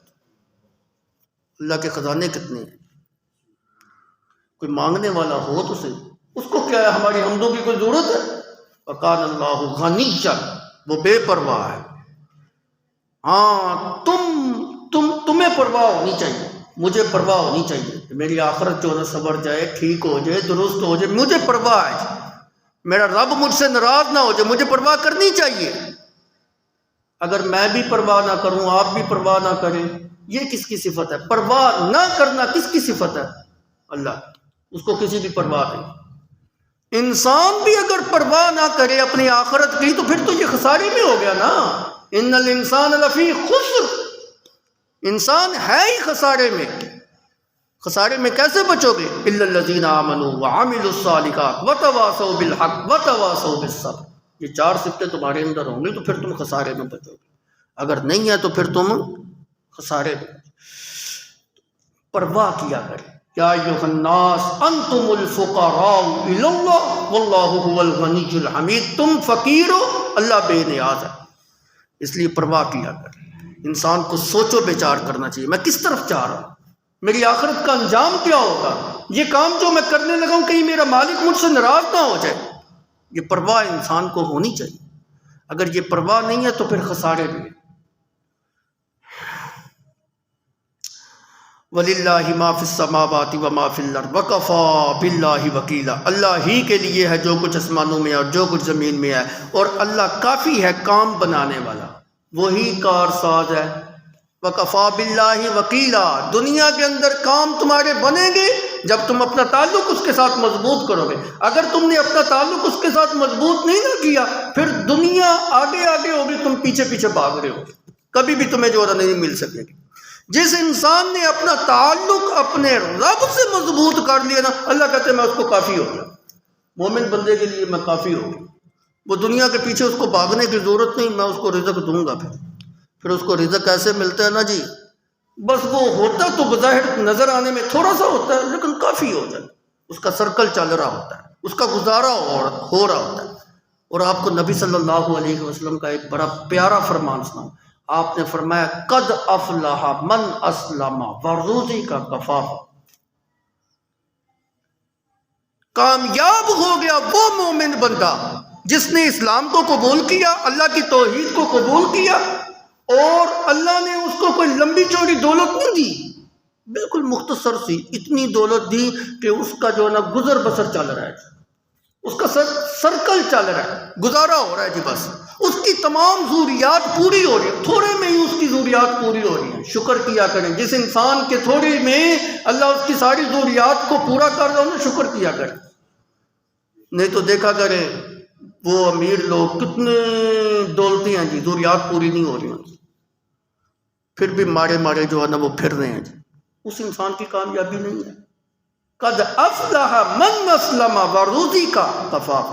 اللہ کے خزانے کتنے ہیں؟ کوئی مانگنے والا ہو تو صحیح، اس کو کیا ہے، ہماری حمدوں کی کوئی ضرورت ہے؟ وَقَانَ اللَّهُ غَنِيًّا، وہ بے پرواہ ہے. ہاں تمہیں پرواہ ہونی چاہیے، مجھے پرواہ ہونی چاہیے کہ میری آخرت جو نہ سنور جائے، ٹھیک ہو جائے، درست ہو جائے، مجھے پرواہ ہے. میرا رب مجھ سے ناراض نہ ہو جائے، مجھے پرواہ کرنی چاہیے. اگر میں بھی پرواہ نہ کروں، آپ بھی پرواہ نہ کریں، یہ کس کی صفت ہے؟ پرواہ نہ کرنا کس کی صفت ہے؟ اللہ، اس کو کسی بھی پرواہ نہیں. انسان بھی اگر پرواہ نہ کرے اپنی آخرت کی تو پھر تو یہ خسارے میں ہو گیا نا. ان الانسان لفی خسر، انسان ہے ہی خسارے میں. خسارے میں کیسے بچو گے؟ الا الذین آمنوا وعملوا الصالحات وتواصوا بالحق وتواصوا بالصبر. یہ 4 صفتیں تمہارے اندر ہوں گی تو پھر تم خسارے میں بچو گے. اگر نہیں ہے تو پھر تم خسارے میں. پرواہ کیا کرے. یا ایھا الناس انتم الفقراء الی اللہ واللہ هو الغنی الحمید. تم فقیر ہو، اللہ بے نیاز ہے، اس لیے پرواہ کیا کرے. انسان کو سوچ و بچار کرنا چاہیے، میں کس طرف جا رہا ہوں، میری آخرت کا انجام کیا ہوگا، یہ کام جو میں کرنے لگا ہوں کہیں میرا مالک مجھ سے ناراض نہ ہو جائے. یہ پرواہ انسان کو ہونی چاہیے. اگر یہ پرواہ نہیں ہے تو پھر خسارے میں. وَلِلَّهِ مَا فِي السَّمَاوَاتِ وَمَا فِي الْأَرْضِ وَكَفَىٰ بِاللَّهِ وَكِيلًا. اللہ ہی کے لیے ہے جو کچھ آسمانوں میں اور جو کچھ زمین میں ہے، اور اللہ کافی ہے کام بنانے والا، وہی کارساز ہے. وَكَفَىٰ بِاللَّهِ وَكِيلًا. دنیا کے اندر کام تمہارے بنیں گے جب تم اپنا تعلق اس کے ساتھ مضبوط کرو گے. اگر تم نے اپنا تعلق اس کے ساتھ مضبوط نہیں نہ کیا، پھر دنیا آگے آگے ہوگی، تم پیچھے پیچھے بھاگ رہے ہوگے، کبھی بھی تمہیں جو نہیں مل سکے گی. جس انسان نے اپنا تعلق اپنے رب سے مضبوط کر لیا نا، اللہ کہتے ہیں میں اس کو کافی ہو گیا. مومن بندے کے لیے میں کافی ہو گیا. وہ دنیا کے پیچھے اس کو بھاگنے کی ضرورت نہیں، میں اس کو رزق دوں گا. پھر اس کو رزق ایسے ملتا ہے نا جی، بس وہ ہوتا تو بظاہر نظر آنے میں تھوڑا سا ہوتا ہے لیکن کافی ہو جائے. اس کا سرکل چل رہا ہوتا ہے، اس کا گزارا ہو رہا ہوتا ہے. اور آپ کو نبی صلی اللہ علیہ وسلم کا ایک بڑا پیارا فرمان سناؤں. آپ نے فرمایا قد افلح من اسلم ورزقی کا کفاف. کامیاب ہو گیا وہ مومن بندہ جس نے اسلام کو قبول کیا، اللہ کی توحید کو قبول کیا، اور اللہ نے اس کو کوئی لمبی چوڑی دولت نہیں دی، بالکل مختصر سی اتنی دولت دی کہ اس کا جو ہے نا گزر بسر چل رہا ہے، اس کا سرکل چل رہا ہے، گزارا ہو رہا ہے جی. بس اس کی تمام ضروریات پوری ہو رہی ہیں، تھوڑے میں ہی اس کی ضروریات پوری ہو رہی ہیں. شکر کیا کریں. جس انسان کے تھوڑے میں اللہ اس کی ساری ضروریات کو پورا کر رہا ہوں، شکر کیا کریں. نہیں تو دیکھا کریں وہ امیر لوگ کتنے دولتی ہیں جی، ضروریات پوری نہیں ہو رہی ہیں، پھر بھی مارے جو ہے نا وہ پھر رہے ہیں جی. اس انسان کی کامیابی نہیں ہے. قد افلح من اسلم ورزق کفاف.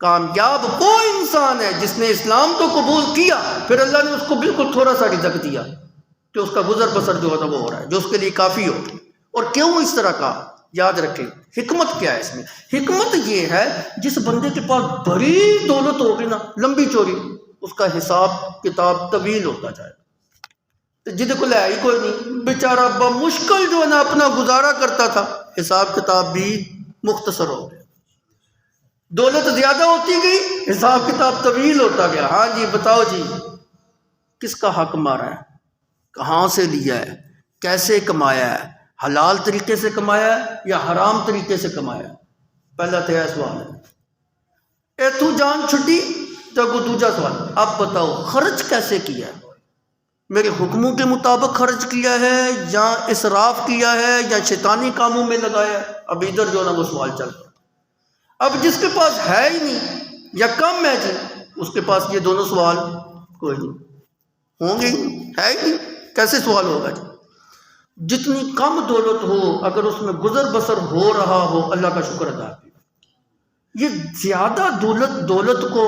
کامیاب وہ انسان ہے جس نے اسلام کو قبول کیا، پھر اللہ نے اس کو بالکل تھوڑا سا رزق دیا کہ اس کا گزر بسر جو ہے وہ ہو رہا ہے، جو اس کے لیے کافی ہو. اور کیوں اس طرح کا؟ یاد رکھیں حکمت کیا ہے اس میں. حکمت یہ ہے جس بندے کے پاس بڑی دولت ہوگی نا، لمبی چوری، اس کا حساب کتاب طویل ہوتا جائے. جد کو ہے ہی کوئی نہیں، بیچارہ بمشکل جو ہے نا اپنا گزارا کرتا تھا، حساب کتاب بھی مختصر ہو گیا. دولت زیادہ ہوتی گئی، حساب کتاب طویل ہوتا گیا. ہاں جی بتاؤ جی، کس کا حق مارا ہے، کہاں سے لیا ہے، کیسے کمایا ہے، حلال طریقے سے کمایا ہے یا حرام طریقے سے کمایا ہے؟ پہلا تو یہ سوال ہے. تو جان چھٹی تو دوسرا سوال، اب بتاؤ خرچ کیسے کیا ہے؟ میرے حکموں کے مطابق خرچ کیا ہے یا اسراف کیا ہے یا شیطانی کاموں میں لگایا ہے؟ اب ادھر جو نا وہ سوال چل رہا ہے. اب جس کے پاس ہے ہی نہیں یا کم ہے جی، اس کے پاس یہ دونوں سوال کوئی نہیں ہوں گے، ہے ہی نہیں، کیسے سوال ہوگا جی؟ جتنی کم دولت ہو اگر اس میں گزر بسر ہو رہا ہو اللہ کا شکر ادا کیجیے۔ یہ زیادہ دولت کو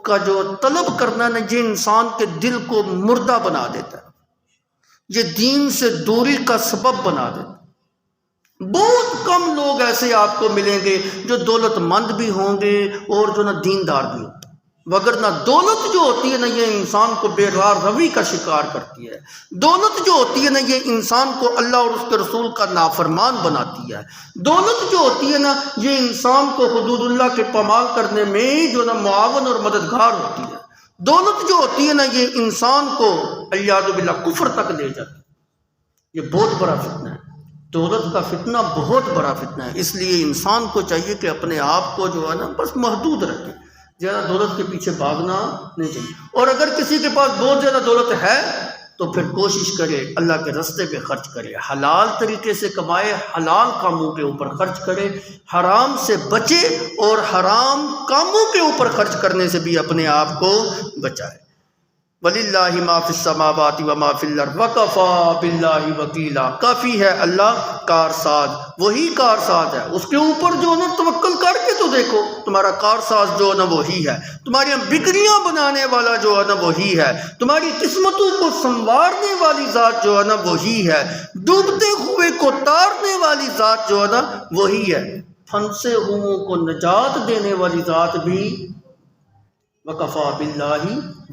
کا جو طلب کرنا نا، یہ انسان کے دل کو مردہ بنا دیتا ہے، یہ دین سے دوری کا سبب بنا دیتا ہے۔ بہت کم لوگ ایسے آپ کو ملیں گے جو دولت مند بھی ہوں گے اور جو نا دیندار بھی ہوں گے، وگرنہ دولت جو ہوتی ہے نا یہ انسان کو بے راہ روی کا شکار کرتی ہے۔ دولت جو ہوتی ہے نا یہ انسان کو اللہ اور اس کے رسول کا نافرمان بناتی ہے۔ دولت جو ہوتی ہے نا یہ انسان کو حدود اللہ کے پامال کرنے میں جو نا معاون اور مددگار ہوتی ہے۔ دولت جو ہوتی ہے نا یہ انسان کو عیاذ باللہ کفر تک لے جاتی ہے۔ یہ بہت بڑا فتنہ ہے، دولت کا فتنہ بہت بڑا فتنہ ہے۔ اس لیے انسان کو چاہیے کہ اپنے آپ کو جو ہے نا بس محدود رکھے، زیادہ دولت کے پیچھے بھاگنا نہیں چاہیے۔ اور اگر کسی کے پاس بہت زیادہ دولت ہے تو پھر کوشش کرے اللہ کے راستے پہ خرچ کرے، حلال طریقے سے کمائے، حلال کاموں کے اوپر خرچ کرے، حرام سے بچے اور حرام کاموں کے اوپر خرچ کرنے سے بھی اپنے آپ کو بچائے۔ وَلِلَّهِ مَا فِي السَّمَاوَاتِ وَمَا فِي الْأَرْضِ وَكَفَى بِاللَّهِ وَكِيلًا، کافی ہے اللہ کارساز، وہی کارساز ہے۔ اس کے اوپر جو ہے نا توکل کر کے تو دیکھو، تمہارا کارساز جو ہے نا وہی ہے، تمہاری بگڑیاں بنانے والا جو ہے نا وہی ہے، تمہاری قسمتوں کو سنوارنے والی ذات جو ہے نا وہی ہے، ڈوبتے ہوئے کو تارنے والی ذات جو ہے نا وہی ہے، پھنسے ہوئوں کو نجات دینے والی ذات بھی وَكَفَى بِاللَّهِ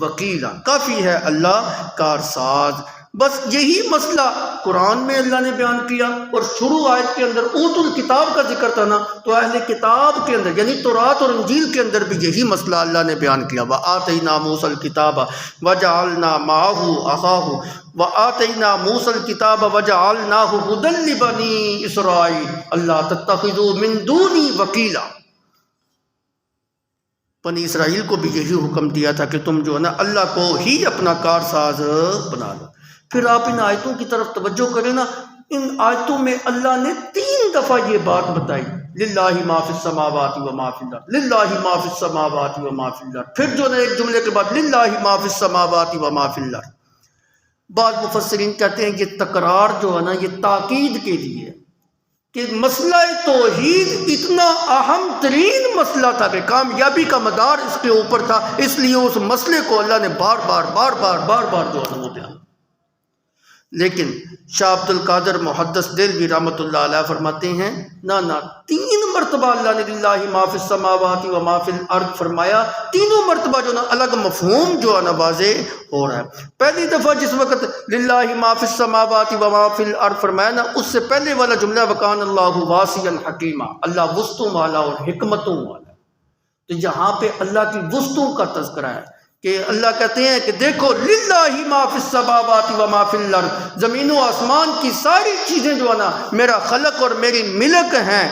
وَكِيلًا، کافی ہے اللہ کارساز۔ بس یہی مسئلہ قرآن میں اللہ نے بیان کیا، اور شروع آیت کے اندر اوت الکتاب کا ذکر تھا نا، تو اہل کتاب کے اندر یعنی تورات اور انجیل کے اندر بھی یہی مسئلہ اللہ نے بیان کیا۔ وَآتَيْنَا مُوسَى الْكِتَابَ وَجَعَلْنَا مَعَهُ أَخَاهُ وَآتَيْنَا مُوسَى الْكِتَابَ وَجَعَلْنَاهُ هُدًى لِبَنِي إِسْرَائِيلَ أَلَّا تَتَّخِذُوا مِن دُونِي وَكِيلًا۔ بنی اسرائیل کو بھی یہی حکم دیا تھا کہ تم جو ہے نا اللہ کو ہی اپنا کارساز بنا لو۔ پھر آپ ان آیتوں کی طرف توجہ کریں نا، ان آیتوں میں اللہ نے 3 دفعہ یہ بات بتائی، للہ ما فی السماوات وما فی الارض، للہ ما فی السماوات وما فی الارض، پھر جو ہے ایک جملے کے بعد للہ ما فی السماوات وما فی الارض۔ بعض مفسرین کہتے ہیں یہ تکرار جو ہے نا یہ تاکید کے لیے ہے کہ مسئلہ توحید اتنا اہم ترین مسئلہ تھا کہ کامیابی کا مدار اس کے اوپر تھا، اس لیے اس مسئلے کو اللہ نے بار بار جو ہے وہ بیان۔ لیکن شاہ عبد القادر محدث دہلوی رحمۃ اللہ علیہ فرماتے ہیں نہ 3 مرتبہ اللہ نے للہ ما فی السماوات و ما فی الارض فرمایا، تینوں مرتبہ جو نا الگ مفہوم جو ہے نا واضح ہو رہا ہے۔ پہلی دفعہ جس وقت للہ ما فی السماوات و ما فی الارض فرمایا نا، اس سے پہلے والا جملہ وکان اللہ واسعا حکیما، اللہ وسطوں والا اور حکمتوں والا، تو یہاں پہ اللہ کی وسطوں کا تذکرہ ہے کہ اللہ کہتے ہیں کہ دیکھو للہ ما فی السماوات و ما فی الارض، زمین و آسمان کی ساری چیزیں جو ہے نا میرا خلق اور میری ملک ہیں۔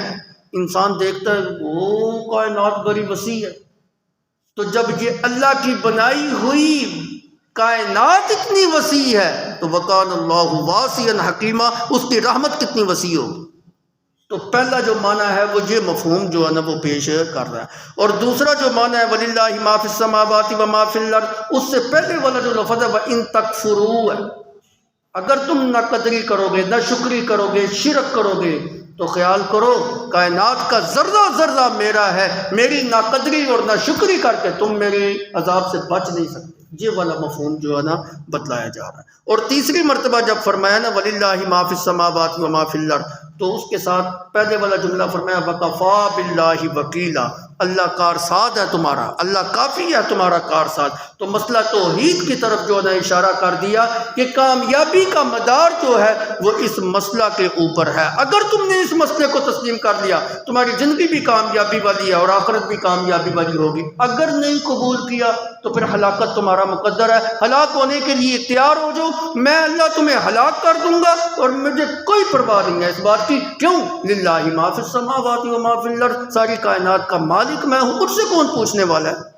انسان دیکھتا ہے وہ کائنات بڑی وسیع ہے، تو جب یہ اللہ کی بنائی ہوئی کائنات اتنی وسیع ہے تو وکان اللہ واسعا حکیما، اس کی رحمت کتنی وسیع ہوگی۔ تو پہلا جو معنی ہے وہ یہ مفہوم جو ہے نا وہ پیش کر رہا ہے، اور دوسرا جو معنی ہے وَلِلَّهِ مَا فِي السَّمَاوَاتِ وَمَا فِي الْأَرْضِ، اس سے پہلے والا جو لفظ ہے وَإِن تَكْفُرُوا ہے، اگر تم نہ قدری کرو گے، نہ شکری کرو گے، شرک کرو گے، تو خیال کرو کائنات کا ذرہ ذرہ میرا ہے، میری نہ قدری اور نہ شکری کر کے تم میرے عذاب سے بچ نہیں سکتے۔ یہ والا مفہوم جو ہے نا بتلایا جا رہا ہے۔ اور تیسری مرتبہ جب فرمایا نا وَلِلَّهِ مَا فِي السَّمَاوَاتِ وَمَا فِي الْأَرْضِ، تو اس کے ساتھ پہلے والا جملہ فرمایا وَكَفَى بِاللَّهِ وَكِيلًا، اللہ کارساز ہے تمہارا، اللہ کافی ہے تمہارا کارساز۔ تو مسئلہ توحید کی طرف جو ہے نا اشارہ کر دیا کہ کامیابی کا مدار جو ہے وہ اس مسئلہ کے اوپر ہے۔ اگر تم نے اس مسئلے کو تسلیم کر لیا تمہاری زندگی بھی کامیابی والی ہے اور آخرت بھی کامیابی والی ہوگی، اگر نہیں قبول کیا تو پھر ہلاکت تمہارا مقدر ہے۔ ہلاک ہونے کے لیے تیار ہو جاؤ، میں اللہ تمہیں ہلاک کر دوں گا اور مجھے کوئی پرواہ نہیں ہے اس بات کی۔ کیوں؟ للہ ما فی السماوات و ما فی الارض، ساری کائنات کا مالک میں ہوں، مجھ سے کون پوچھنے والا ہے۔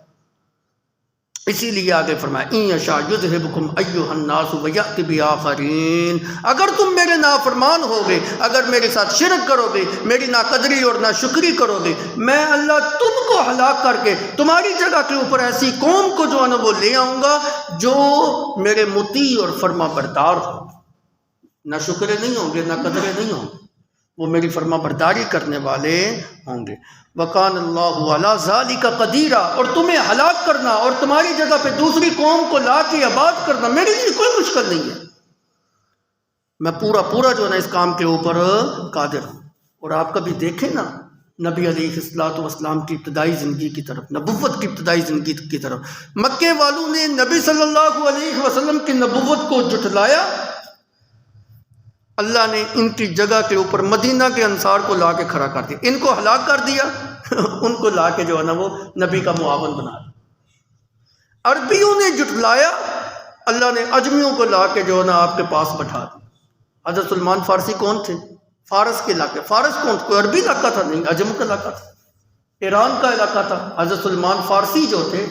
اسی لیے آگے فرمایا ان یشاء یذھبکم ایھا الناس ویأتی بآخرین، اگر تم میرے نافرمان ہوگے، اگر میرے ساتھ شرک کرو گے، میری ناقدری اور ناشکری کرو گے، میں اللہ تم کو ہلاک کر کے تمہاری جگہ کے اوپر ایسی قوم کو جو ہے نا وہ لے آؤں گا جو میرے مطیع اور فرما بردار ہو، نہ شکرے نہیں ہوں گے، نہ قدرے نہیں ہوں گے، وہ میری فرما برداری کرنے والے ہوں گے۔ وَقَانَ اللَّهُ عَلَىٰ ذَلِكَ قَدِيرًا، اور تمہیں ہلاک کرنا اور تمہاری جگہ پہ دوسری قوم کو لا کے آباد کرنا میرے لیے کوئی مشکل نہیں ہے، میں پورا جو ہے نا اس کام کے اوپر قادر ہوں۔ اور آپ کبھی دیکھیں نا نبی علیہ الصلوۃ والسلام کی ابتدائی زندگی کی طرف، نبوت کی ابتدائی زندگی کی طرف، مکے والوں نے نبی صلی اللہ علیہ وسلم کی نبوت کو جھٹلایا، اللہ نے ان کی جگہ کے اوپر مدینہ کے انصار کو لا کے کھڑا کر دیا، ان کو ہلاک کر دیا، ان کو لا کے جو ہے نا وہ نبی کا معاون بنا دیا۔ عربیوں نے جھٹلایا، اللہ نے عجمیوں کو لا کے جو ہے نا آپ کے پاس بٹھا دیا۔ حضرت سلمان فارسی کون تھے؟ فارس کے علاقے، فارس کون تھا؟ کوئی عربی علاقہ تھا؟ نہیں، عجم کا علاقہ تھا، ایران کا علاقہ تھا۔ حضرت سلمان فارسی جو تھے،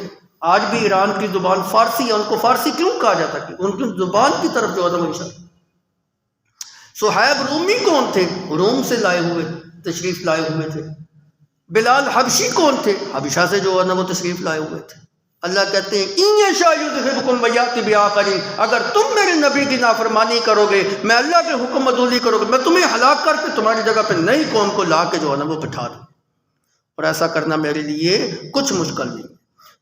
آج بھی ایران کی زبان فارسی ہے، ان کو فارسی کیوں کہا جاتا ہے؟ ان کی زبان کی طرف جو ہے نا وہ اشارہ۔ صہیب رومی کون تھے؟ روم سے لائے ہوئے تشریف لائے ہوئے تھے۔ بلال حبشی کون تھے؟ حبشہ سے جو ہے نا وہ تشریف لائے ہوئے تھے۔ اللہ کہتے ہیں ان یشاء یذھبکم ویأتی بآخرین، اگر تم میرے نبی کی نافرمانی کرو گے، میں اللہ کے حکم عدولی کرو گے، میں تمہیں ہلاک کر کے تمہاری جگہ پہ نئی قوم کو لا کے جو ہے نا وہ بٹھا دوں، اور ایسا کرنا میرے لیے کچھ مشکل نہیں۔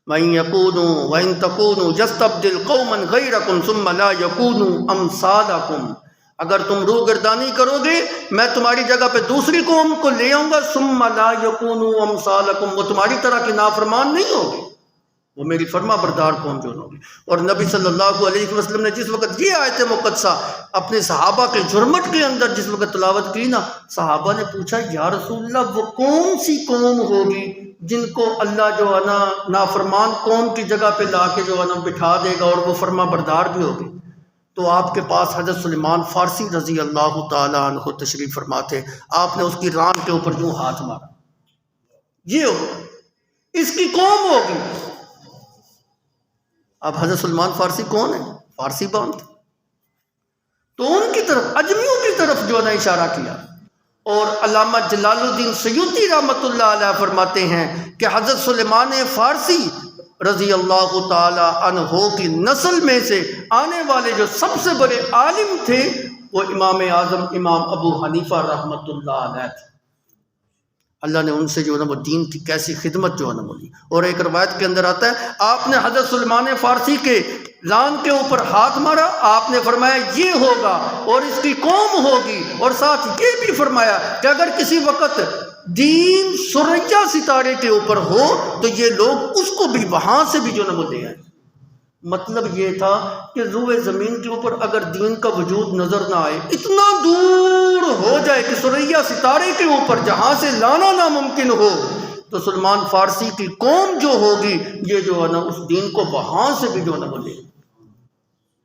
وَإِن يَكُونُوا وَإِن تَكُونُوا يَسْتَبْدِلْ قَوْمًا غَيْرَكُمْ ثُمَّ لَا يَكُونُوا أَمْثَالَكُمْ، اگر تم روگردانی کرو گے میں تمہاری جگہ پہ دوسری قوم کو لے آؤں گا، ثم لا یکونوا امثالکم، وہ تمہاری طرح کے نافرمان نہیں ہوگی، وہ میری فرما بردار قوم جو ہوگی۔ اور نبی صلی اللہ علیہ وسلم نے جس وقت یہ آیت مقدسہ اپنے صحابہ کے جرمٹ کے اندر جس وقت تلاوت کی نا، صحابہ نے پوچھا یا رسول اللہ وہ کون سی قوم ہوگی جن کو اللہ جو ہے نا نافرمان قوم کی جگہ پہ لا کے جو ہے نا بٹھا دے گا اور وہ فرما بردار بھی ہوگی؟ تو آپ کے پاس حضرت سلیمان فارسی رضی اللہ تعالیٰ عنہ تشریف فرما تھے، آپ نے اس کی ران کے اوپر یوں ہاتھ مارا، یہ ہوگا، اس کی قوم ہوگی۔ اب حضرت سلیمان فارسی کون ہے؟ فارسی بان تھے، تو ان کی طرف عجمیوں کی طرف جو ہے نا اشارہ کیا۔ اور علامہ جلال الدین سیوطی رحمۃ اللہ علیہ فرماتے ہیں کہ حضرت سلیمان فارسی رضی اللہ تعالی عنہ کی نسل میں سے آنے والے جو سب سے بڑے عالم تھے وہ امام اعظم امام ابو حنیفہ رحمۃ اللہ علیہ تھے۔ اللہ نے ان سے جو ہے نا وہ دین کی کیسی خدمت جو ہے نا بولی۔ اور ایک روایت کے اندر آتا ہے آپ نے حضرت سلیمان فارسی کے لان کے اوپر ہاتھ مارا، آپ نے فرمایا یہ ہوگا اور اس کی قوم ہوگی، اور ساتھ یہ بھی فرمایا کہ اگر کسی وقت دین سریا ستارے کے اوپر ہو تو یہ لوگ اس کو بھی وہاں سے بھی جو نہ وہ لے آئیں۔ مطلب یہ تھا کہ روئے زمین کے اوپر اگر دین کا وجود نظر نہ آئے، اتنا دور ہو جائے کہ سریا ستارے کے اوپر جہاں سے لانا ناممکن ہو، تو سلمان فارسی کی قوم جو ہوگی یہ جو ہے نا اس دین کو وہاں سے بھی جو ہے نا وہ لے۔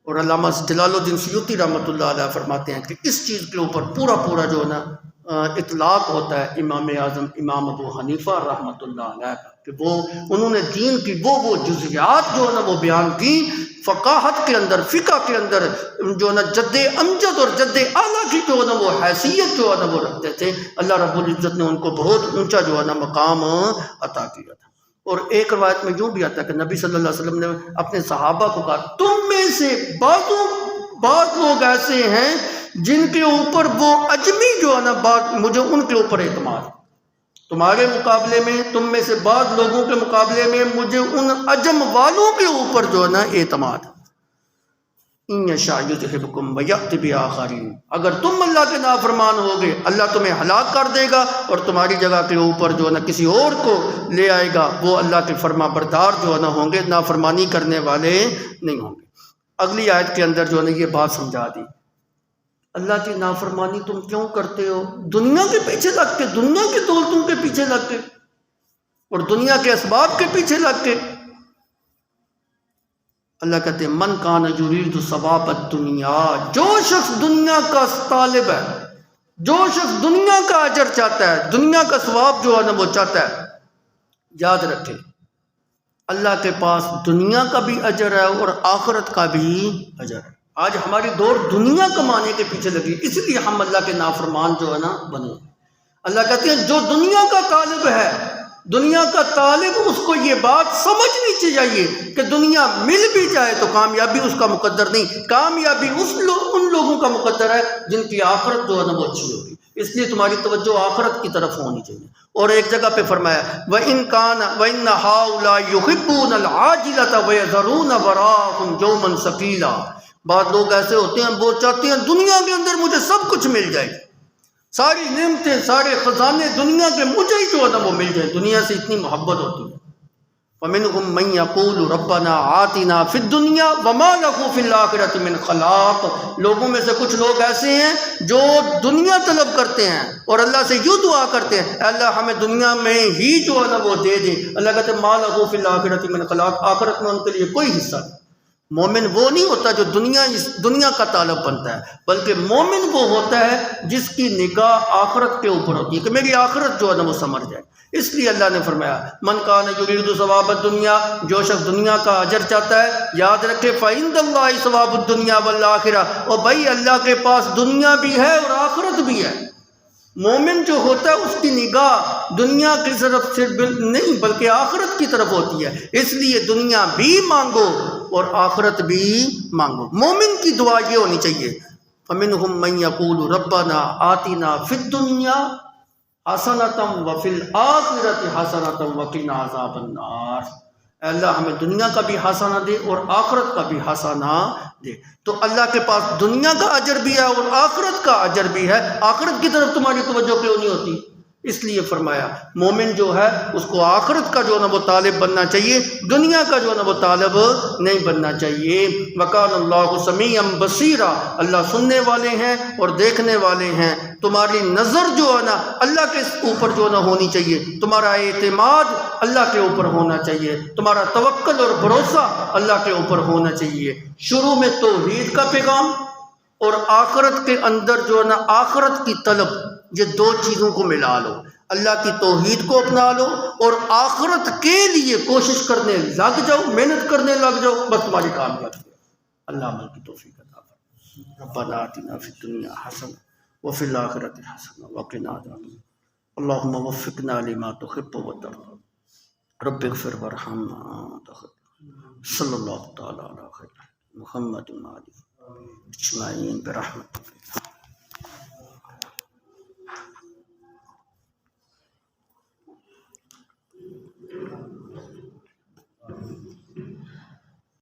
اور علامہ جلال الدین سیوطی رحمۃ اللہ علیہ فرماتے ہیں کہ اس چیز کے اوپر پورا جو ہے نا اطلاق ہوتا ہے امام اعظم امام ابو حنیفہ رحمۃ اللہ علیہ کا، کہ وہ انہوں نے دین کی وہ جزیات جو ہے نا وہ بیان کی، فقاہت کے اندر، فقہ کے اندر جو ہے نا جد امجد اور جد اعلیٰ کی جو ہے نا وہ حیثیت جو ہے نا وہ رکھتے تھے۔ اللہ رب العزت نے ان کو بہت اونچا جو ہے نا مقام عطا کیا تھا۔ اور ایک روایت میں یوں بھی آتا ہے کہ نبی صلی اللہ علیہ وسلم نے اپنے صحابہ کو کہا تم میں سے بعض لوگ ایسے ہیں جن کے اوپر وہ اجمی جو ہے نا مجھے ان کے اوپر اعتماد، تمہارے مقابلے میں، تم میں سے بعض لوگوں کے مقابلے میں مجھے ان عجم والوں کے اوپر جو ہے نا اعتماد۔ ان یشاء یذھبکم ویأتی بآخرین، اگر تم اللہ کے نافرمان ہوگے اللہ تمہیں ہلاک کر دے گا اور تمہاری جگہ کے اوپر جو ہے نا کسی اور کو لے آئے گا، وہ اللہ کے فرما بردار جو ہے نا ہوں گے، نافرمانی کرنے والے نہیں ہوں گے۔ اگلی آیت کے اندر جو ہے نا یہ بات سمجھا دی، اللہ کی نافرمانی تم کیوں کرتے ہو؟ دنیا کے پیچھے لگ کے، دنیا کی دولتوں کے پیچھے لگ کے اور دنیا کے اسباب کے پیچھے لگ کے۔ اللہ کہتے ہیں من کان یرید ثواب الدنیا، جو شخص دنیا کا طالب ہے، جو شخص دنیا کا اجر چاہتا ہے، دنیا کا ثواب جو ہے نا وہ چاہتا ہے، یاد رکھے اللہ کے پاس دنیا کا بھی اجر ہے اور آخرت کا بھی اجر ہے۔ آج ہماری دوڑ دنیا کمانے کے پیچھے لگی، اس لیے ہم اللہ کے نافرمان جو ہے نا بنے۔ اللہ کہتے ہیں جو دنیا کا طالب ہے، دنیا کا طالب، اس کو یہ بات سمجھنی چاہیے کہ دنیا مل بھی جائے تو کامیابی اس کا مقدر نہیں، کامیابی ان لوگوں کا مقدر ہے جن کی آخرت جو ہے نا وہ اچھی ہوگی۔ اس لیے تمہاری توجہ آخرت کی طرف ہونی چاہیے۔ اور ایک جگہ پہ فرمایا وَإِن كَانَ وَإِنَّ هَؤُلَاءِ يُحِبُّونَ الْعَاجِلَةَ وَيَذَرُونَ وَرَاءَهُمْ يَوْمًا ثَقِيلًا۔ بعض لوگ ایسے ہوتے ہیں، وہ چاہتے ہیں دنیا کے اندر مجھے سب کچھ مل جائے، ساری نعمتیں، سارے خزانے دنیا کے مجھے ہی جو ہے نا وہ مل جائیں، دنیا سے اتنی محبت ہوتی ہے۔ وَمِنْهُمْ مَنْ يَقُولُ رَبَّنَا آتِنَا فِي الدُّنْيَا وَمَا لَهُ فِي الْآخِرَةِ مِنْ خَلَاقٍ۔ لوگوں میں سے کچھ لوگ ایسے ہیں جو دنیا طلب کرتے ہیں اور اللہ سے یوں دعا کرتے ہیں اے اللہ ہمیں دنیا میں ہی جو ہے نا وہ دے دے۔ اللہ کہتے ہیں مَا لَهُ فِي الْآخِرَةِ مِنْ خَلَاقٍ، آخرت میں ان کے لیے کوئی حصہ نہیں۔ مومن وہ نہیں ہوتا جو دنیا کا طالب بنتا ہے، بلکہ مومن وہ ہوتا ہے جس کی نگاہ آخرت کے اوپر ہوتی ہے کہ میری آخرت جو ہے نا وہ سمر جائے۔ اس لیے اللہ نے فرمایا من کان یرید ثواب الدنیا، جو شخص دنیا کا اجر چاہتا ہے یاد رکھے فعند اللہ ثواب الدنیا والآخرہ، اور بھائی اللہ کے پاس دنیا بھی ہے اور آخرت بھی ہے۔ مومن جو ہوتا ہے اس کی نگاہ دنیا کی طرف سے نہیں بلکہ آخرت کی طرف ہوتی ہے، اس لیے دنیا بھی مانگو اور آخرت بھی مانگو۔ مومن کی دعا یہ ہونی چاہیے فَمِنْهُمْ مَنْ يَقُولُ رَبَّنَا آتِنَا فِي الدُّنْيَا حَسَنَةً وَفِي الْآخِرَةِ حَسَنَةً وَقِنَا عَذَابَ النَّارِ۔ اے اللہ ہمیں دنیا کا بھی حسنہ دے اور آخرت کا بھی حسنہ دے۔ تو اللہ کے پاس دنیا کا اجر بھی ہے اور آخرت کا اجر بھی ہے، آخرت کی طرف تمہاری توجہ کیوں نہیں ہوتی؟ اس لیے فرمایا مومن جو ہے اس کو آخرت کا جو ہے نا وہ طالب بننا چاہیے، دنیا کا جو ہے نا وہ طالب نہیں بننا چاہیے۔ وَقَالَ اللَّهُ سَمِيعًا بَصِيرًا، اللہ سننے والے ہیں اور دیکھنے والے ہیں۔ تمہاری نظر جو ہے نا اللہ کے اوپر جو ہے نا ہونی چاہیے، تمہارا اعتماد اللہ کے اوپر ہونا چاہیے، تمہارا توکل اور بھروسہ اللہ کے اوپر ہونا چاہیے۔ شروع میں توحید کا پیغام اور آخرت کے اندر جو ہے نا آخرت کی طلب، یہ دو چیزوں کو ملا لو، اللہ کی توحید کو اپنا لو اور آخرت کے لیے کوشش کرنے لگ جاؤ، محنت کرنے لگ جاؤ، بس تمہاری کامیابی ہے۔ اللہ عمل کی توفیق عطا فرمائے۔ ربنا آتنا فی الدنیا حسنہ وفی الآخرۃ حسنہ وقنا عذاب النار۔ اللہم وفقنا لما تحب وترضى رب اغفر وارحمنا صلی اللہ تعالی علی خیر محمد اجمعین برحمتک۔